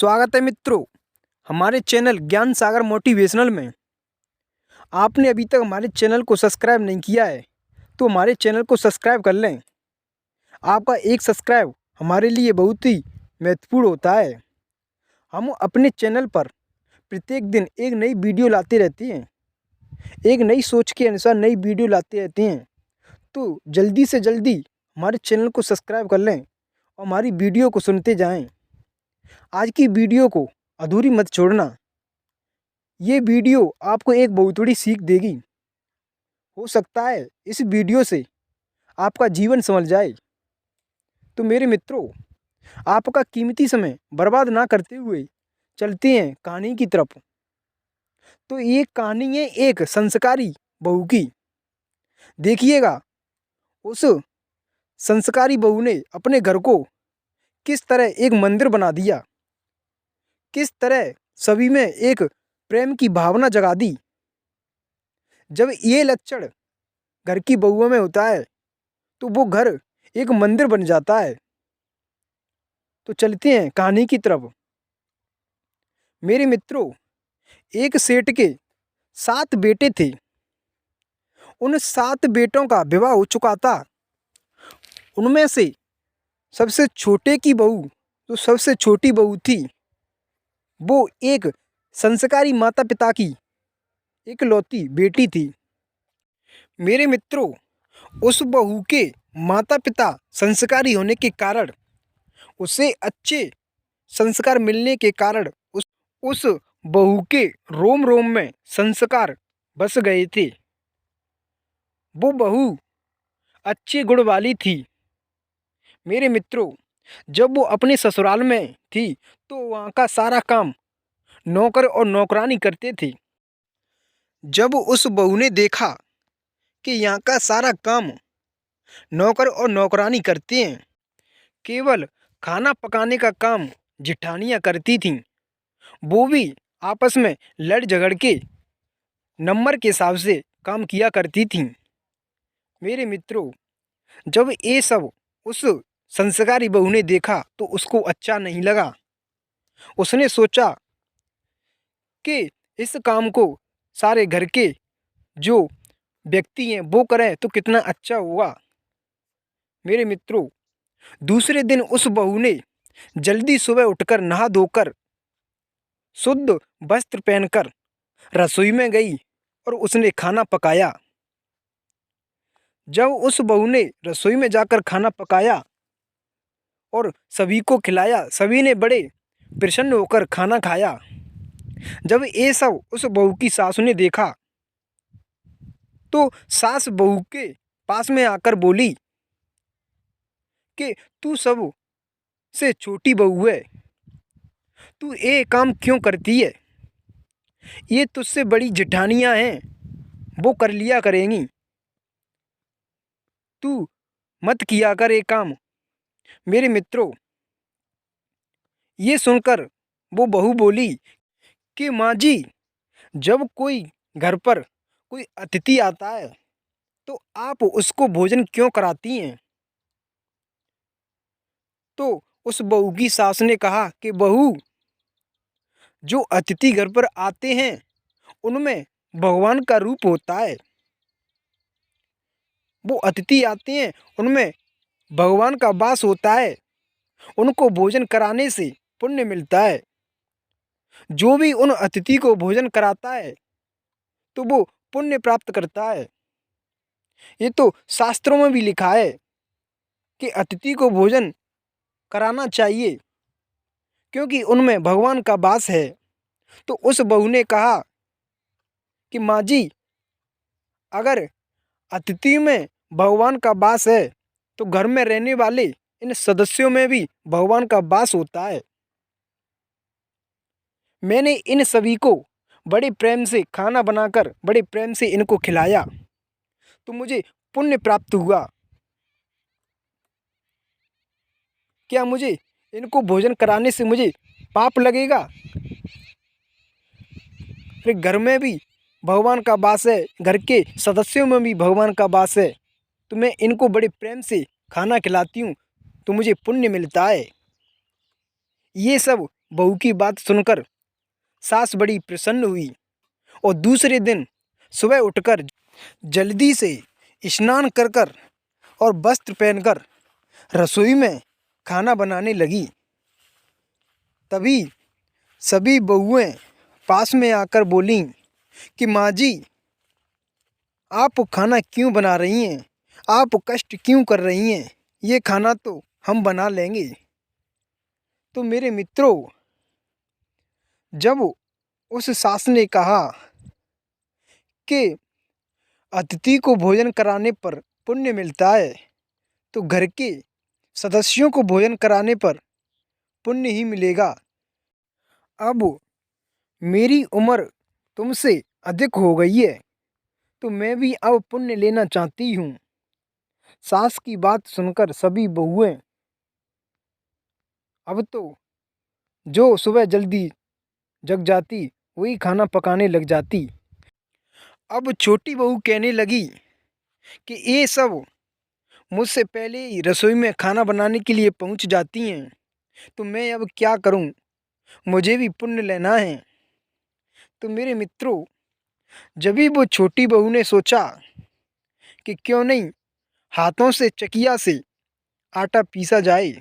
स्वागत है मित्रों हमारे चैनल ज्ञान सागर मोटिवेशनल में। आपने अभी तक हमारे चैनल को सब्सक्राइब नहीं किया है तो हमारे चैनल को सब्सक्राइब कर लें। आपका एक सब्सक्राइब हमारे लिए बहुत ही महत्वपूर्ण होता है। हम अपने चैनल पर प्रत्येक दिन एक नई वीडियो लाते रहते हैं, एक नई सोच के अनुसार नई वीडियो लाते रहते हैं। तो जल्दी से जल्दी हमारे चैनल को सब्सक्राइब कर लें और हमारी वीडियो को सुनते जाएं। आज की वीडियो को अधूरी मत छोड़ना। ये वीडियो आपको एक बहुत बड़ी सीख देगी। हो सकता है इस वीडियो से आपका जीवन संभल जाए। तो मेरे मित्रों, आपका कीमती समय बर्बाद ना करते हुए चलते हैं कहानी की तरफ। तो ये कहानी है एक संस्कारी बहू की। देखिएगा उस संस्कारी बहू ने अपने घर को किस तरह एक मंदिर बना दिया, किस तरह सभी में एक प्रेम की भावना जगा दी। जब ये लक्षण घर की बहुओं में होता है तो वो घर एक मंदिर बन जाता है। तो चलते हैं कहानी की तरफ। मेरे मित्रों, एक सेठ के 7 बेटे थे। उन 7 बेटों का विवाह हो चुका था। उनमें से सबसे छोटे की बहू, जो सबसे छोटी बहू थी, वो एक संस्कारी माता पिता की इकलौती बेटी थी। मेरे मित्रों, उस बहू के माता पिता संस्कारी होने के कारण, उसे अच्छे संस्कार मिलने के कारण उस बहू के रोम रोम में संस्कार बस गए थे। वो बहू अच्छे गुण वाली थी। मेरे मित्रों, जब वो अपने ससुराल में थी तो वहाँ का सारा काम नौकर और नौकरानी करते थे। जब उस बहू ने देखा कि यहाँ का सारा काम नौकर और नौकरानी करते हैं, केवल खाना पकाने का काम जिठानियाँ करती थीं, वो भी आपस में लड़ झगड़ के नंबर के हिसाब से काम किया करती थीं। मेरे मित्रों, जब ये सब उस संस्कारी बहू ने देखा तो उसको अच्छा नहीं लगा। उसने सोचा कि इस काम को सारे घर के जो व्यक्ति हैं वो करें तो कितना अच्छा होगा। मेरे मित्रों, दूसरे दिन उस बहू ने जल्दी सुबह उठकर नहा धोकर शुद्ध वस्त्र पहनकर रसोई में गई और उसने खाना पकाया। जब उस बहू ने रसोई में जाकर खाना पकाया और सभी को खिलाया, सभी ने बड़े प्रसन्न होकर खाना खाया। जब ये सब उस बहू की सासू ने देखा तो सास बहू के पास में आकर बोली कि तू सब से छोटी बहू है, तू ये काम क्यों करती है? ये तुझसे बड़ी जेठानियाँ हैं, वो कर लिया करेंगी, तू मत किया कर ये काम। मेरे मित्रों, ये सुनकर वो बहू बोली कि माँ जी, जब कोई घर पर कोई अतिथि आता है तो आप उसको भोजन क्यों कराती हैं? तो उस बहू की सास ने कहा कि बहू, जो अतिथि घर पर आते हैं उनमें भगवान का रूप होता है। वो अतिथि आते हैं उनमें भगवान का वास होता है। उनको भोजन कराने से पुण्य मिलता है। जो भी उन अतिथि को भोजन कराता है तो वो पुण्य प्राप्त करता है। ये तो शास्त्रों में भी लिखा है कि अतिथि को भोजन कराना चाहिए क्योंकि उनमें भगवान का वास है। तो उस बहू ने कहा कि माँ जी, अगर अतिथि में भगवान का वास है तो घर में रहने वाले इन सदस्यों में भी भगवान का वास होता है। मैंने इन सभी को बड़े प्रेम से खाना बनाकर बड़े प्रेम से इनको खिलाया तो मुझे पुण्य प्राप्त हुआ। क्या मुझे इनको भोजन कराने से मुझे पाप लगेगा? फिर घर में भी भगवान का वास है, घर के सदस्यों में भी भगवान का वास है, तो मैं इनको बड़े प्रेम से खाना खिलाती हूँ तो मुझे पुण्य मिलता है। ये सब बहू की बात सुनकर सास बड़ी प्रसन्न हुई और दूसरे दिन सुबह उठकर जल्दी से स्नान कर कर और वस्त्र पहनकर रसोई में खाना बनाने लगी। तभी सभी बहुएं पास में आकर बोलीं कि माँ जी, आप खाना क्यों बना रही हैं? आप कष्ट क्यों कर रही हैं? ये खाना तो हम बना लेंगे। तो मेरे मित्रों, जब उस सास ने कहा कि अतिथि को भोजन कराने पर पुण्य मिलता है, तो घर के सदस्यों को भोजन कराने पर पुण्य ही मिलेगा। अब मेरी उम्र तुमसे अधिक हो गई है, तो मैं भी अब पुण्य लेना चाहती हूँ। सास की बात सुनकर सभी बहुएं अब तो जो सुबह जल्दी जग जाती वही खाना पकाने लग जाती। अब छोटी बहू कहने लगी कि ये सब मुझसे पहले ही रसोई में खाना बनाने के लिए पहुंच जाती हैं, तो मैं अब क्या करूं? मुझे भी पुण्य लेना है। तो मेरे मित्रों, जब भी वो छोटी बहू ने सोचा कि क्यों नहीं हाथों से चकिया से आटा पीसा जाए,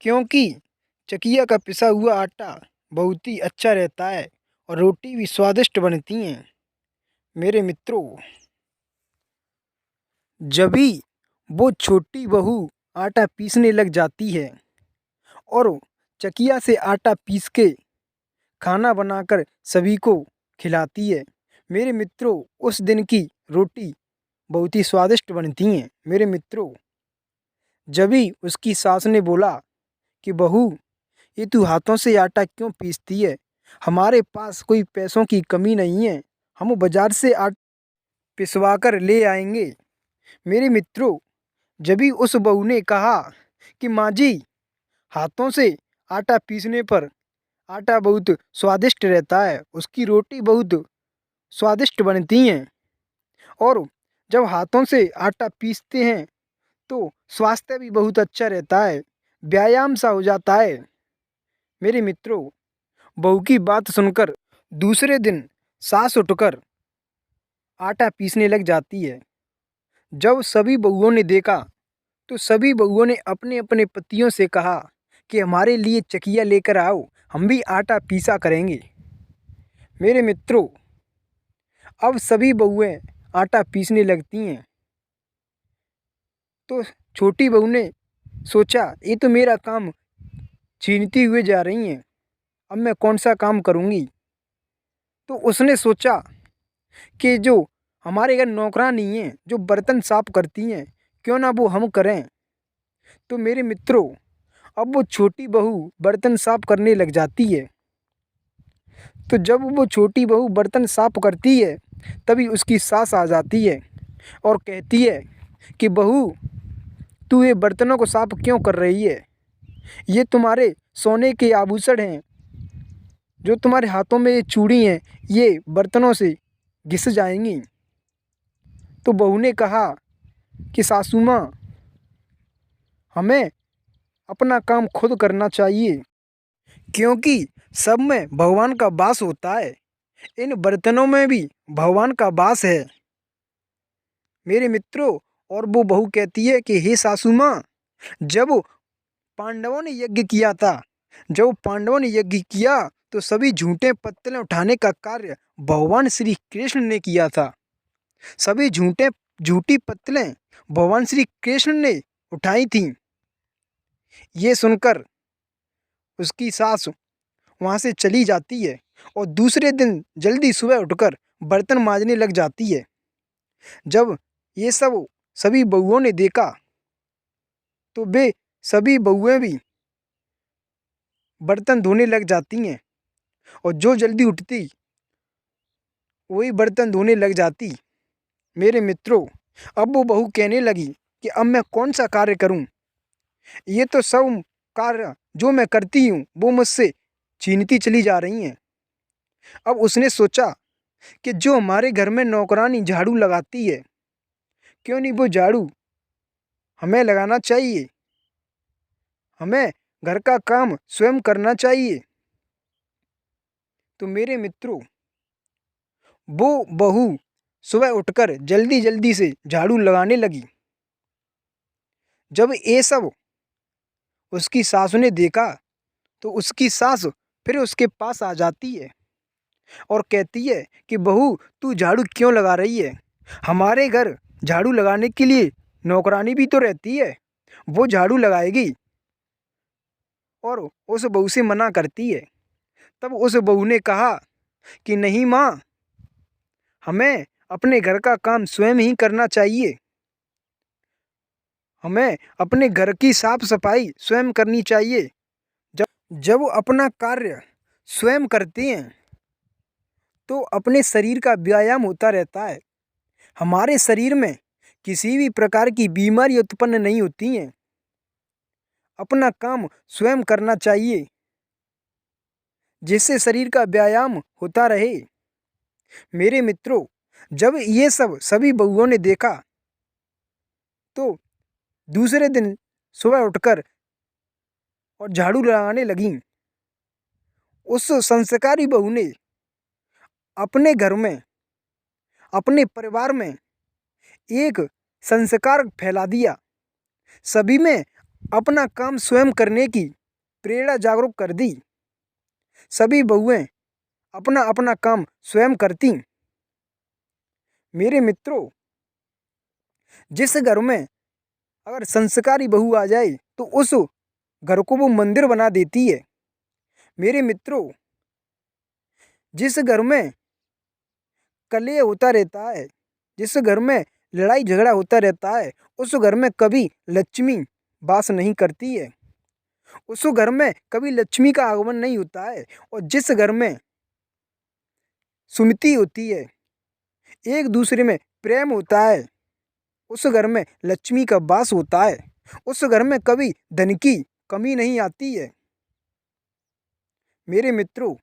क्योंकि चकिया का पिसा हुआ आटा बहुत ही अच्छा रहता है और रोटी भी स्वादिष्ट बनती हैं। मेरे मित्रों, जब भी वो छोटी बहू आटा पीसने लग जाती है और चकिया से आटा पीस के खाना बनाकर सभी को खिलाती है, मेरे मित्रों, उस दिन की रोटी बहुत ही स्वादिष्ट बनती हैं। मेरे मित्रों, जब भी उसकी सास ने बोला कि बहू, ये तू हाथों से आटा क्यों पीसती है? हमारे पास कोई पैसों की कमी नहीं है, हम बाजार से आटा पिसवा कर ले आएंगे। मेरे मित्रों, जब भी उस बहू ने कहा कि माँ जी, हाथों से आटा पीसने पर आटा बहुत स्वादिष्ट रहता है, उसकी रोटी बहुत स्वादिष्ट बनती हैं, और जब हाथों से आटा पीसते हैं तो स्वास्थ्य भी बहुत अच्छा रहता है, व्यायाम सा हो जाता है। मेरे मित्रों, बहू की बात सुनकर दूसरे दिन सास उठकर आटा पीसने लग जाती है। जब सभी बहुओं ने देखा तो सभी बहुओं ने अपने अपने पतियों से कहा कि हमारे लिए चकिया लेकर आओ, हम भी आटा पीसा करेंगे। मेरे मित्रों, अब सभी बहुएं आटा पीसने लगती हैं। तो छोटी बहू ने सोचा, ये तो मेरा काम छीनती हुए जा रही हैं, अब मैं कौन सा काम करूँगी? तो उसने सोचा कि जो हमारे घर नौकरानी हैं जो बर्तन साफ करती हैं, क्यों ना वो हम करें। तो मेरे मित्रों, अब वो छोटी बहू बर्तन साफ करने लग जाती है। तो जब वो छोटी बहू बर्तन साफ करती है, तभी उसकी सास आ जाती है और कहती है कि बहू, तू ये बर्तनों को साफ क्यों कर रही है? ये तुम्हारे सोने के आभूषण हैं, जो तुम्हारे हाथों में ये चूड़ी हैं, ये बर्तनों से घिस जाएंगी। तो बहू ने कहा कि सासू माँ, हमें अपना काम खुद करना चाहिए, क्योंकि सब में भगवान का वास होता है, इन बर्तनों में भी भगवान का वास है। मेरे मित्रों, और वो बहू कहती है कि हे सासू माँ, जब पांडवों ने यज्ञ किया था, जब पांडवों ने यज्ञ किया तो सभी झूठे पत्तलें उठाने का कार्य भगवान श्री कृष्ण ने किया था। सभी झूठी पत्तलें भगवान श्री कृष्ण ने उठाई थीं। ये सुनकर उसकी सास वहाँ से चली जाती है और दूसरे दिन जल्दी सुबह उठकर बर्तन मांजने लग जाती है। जब ये सब सभी बहुओं ने देखा तो वे सभी बहुएं भी बर्तन धोने लग जाती हैं, और जो जल्दी उठती वही बर्तन धोने लग जाती। मेरे मित्रों, अब वो बहू कहने लगी कि अब मैं कौन सा कार्य करूं? ये तो सब कार्य जो मैं करती हूँ वो मुझसे छीनती चली जा रही हैं। अब उसने सोचा कि जो हमारे घर में नौकरानी झाड़ू लगाती है, क्यों नहीं वो झाड़ू हमें लगाना चाहिए। हमें घर का काम स्वयं करना चाहिए। तो मेरे मित्रों, वो बहू सुबह उठकर जल्दी जल्दी से झाड़ू लगाने लगी। जब ये सब उसकी सास ने देखा तो उसकी सास फिर उसके पास आ जाती है और कहती है कि बहू, तू झाड़ू क्यों लगा रही है? हमारे घर झाड़ू लगाने के लिए नौकरानी भी तो रहती है, वो झाड़ू लगाएगी। और उस बहू से मना करती है। तब उस बहू ने कहा कि नहीं माँ, हमें अपने घर का काम स्वयं ही करना चाहिए। हमें अपने घर की साफ सफाई स्वयं करनी चाहिए। जब जब अपना कार्य स्वयं करते हैं तो अपने शरीर का व्यायाम होता रहता है। हमारे शरीर में किसी भी प्रकार की बीमारी उत्पन्न नहीं होती हैं। अपना काम स्वयं करना चाहिए जिससे शरीर का व्यायाम होता रहे। मेरे मित्रों, जब ये सब सभी बहुओं ने देखा तो दूसरे दिन सुबह उठकर और झाड़ू लगाने लगीं। उस संस्कारी बहू ने अपने घर में, अपने परिवार में एक संस्कार फैला दिया। सभी में अपना काम स्वयं करने की प्रेरणा जागरूक कर दी। सभी बहुएं अपना अपना काम स्वयं करती। मेरे मित्रों, जिस घर में अगर संस्कारी बहू आ जाए तो उस घर को वो मंदिर बना देती है। मेरे मित्रों, जिस घर में कलह होता रहता है, जिस घर में लड़ाई झगड़ा होता रहता है, उस घर में कभी लक्ष्मी वास नहीं करती है। उस घर में कभी लक्ष्मी का आगमन नहीं होता है। और जिस घर में सुमति होती है, एक दूसरे में प्रेम होता है, उस घर में लक्ष्मी का वास होता है। उस घर में कभी धन की कमी नहीं आती है। मेरे मित्रों,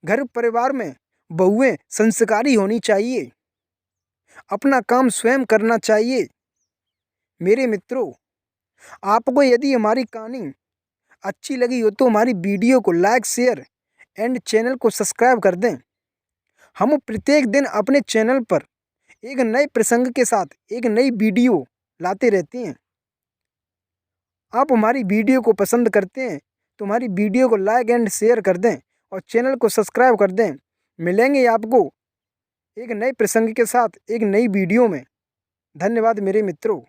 घर परिवार में बहुएं संस्कारी होनी चाहिए। अपना काम स्वयं करना चाहिए। मेरे मित्रों, आपको यदि हमारी कहानी अच्छी लगी हो तो हमारी वीडियो को लाइक, शेयर एंड चैनल को सब्सक्राइब कर दें। हम प्रत्येक दिन अपने चैनल पर एक नए प्रसंग के साथ एक नई वीडियो लाते रहते हैं। आप हमारी वीडियो को पसंद करते हैं तो हमारी वीडियो को लाइक एंड शेयर कर दें और चैनल को सब्सक्राइब कर दें। मिलेंगे आपको एक नए प्रसंग के साथ एक नई वीडियो में। धन्यवाद मेरे मित्रों।